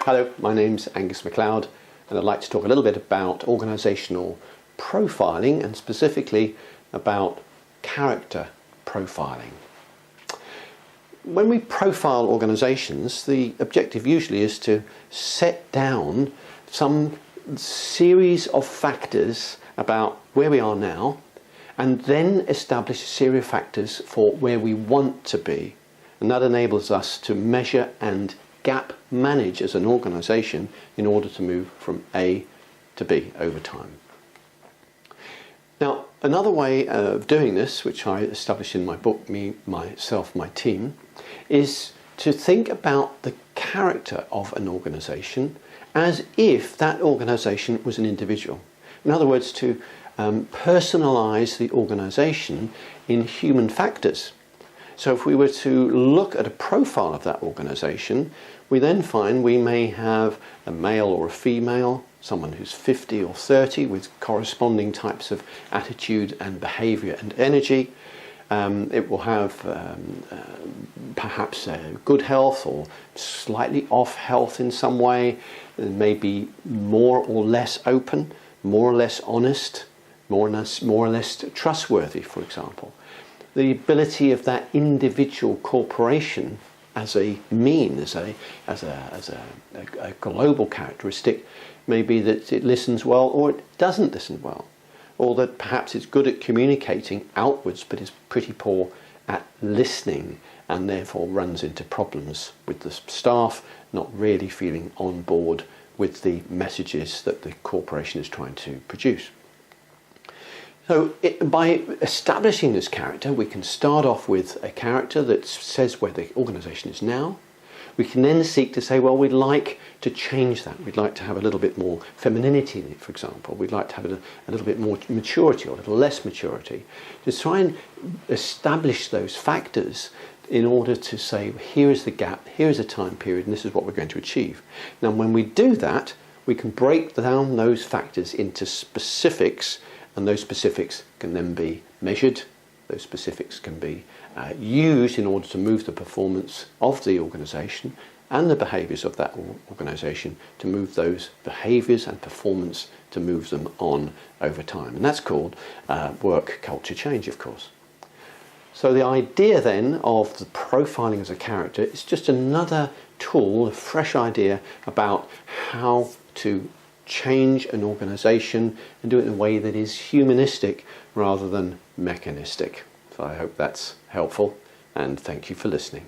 Hello, my name's Angus MacLeod, and I'd like to talk a little bit about organisational profiling and specifically about character profiling. When we profile organisations, the objective usually is to set down some series of factors about where we are now and then establish a series of factors for where we want to be. And that enables us to measure and gap manage as an organisation in order to move from A to B over time. Now, another way of doing this, which I established in my book, Me, Myself, My Team, is to think about the character of an organisation as if that organisation was an individual. In other words, to personalise the organisation in human factors. So if we were to look at a profile of that organisation, we then find we may have a male or a female, someone who's 50 or 30 with corresponding types of attitude and behaviour and energy. It will have perhaps good health or slightly off health in some way. It may be more or less open, more or less honest, more or less trustworthy, for example. The ability of that individual corporation as a mean, as a global characteristic, may be that it listens well or it doesn't listen well, or that perhaps it's good at communicating outwards but is pretty poor at listening and therefore runs into problems with the staff not really feeling on board with the messages that the corporation is trying to produce. So by establishing this character, we can start off with a character that says where the organisation is now. We can then seek to say, well, we'd like to change that. We'd like to have a little bit more femininity in it, for example. We'd like to have a little bit more maturity or a little less maturity. To try and establish those factors in order to say, here is the gap, here is a time period, and this is what we're going to achieve. Now, when we do that, we can break down those factors into specifics, and those specifics can then be measured. Those specifics can be used in order to move the performance of the organisation and the behaviours of that organisation, to move those behaviours and performance, to move them on over time. And that's called work culture change, of course. So the idea then of the profiling as a character is just another tool, a fresh idea about how to change an organisation and do it in a way that is humanistic rather than mechanistic. So I hope that's helpful, and thank you for listening.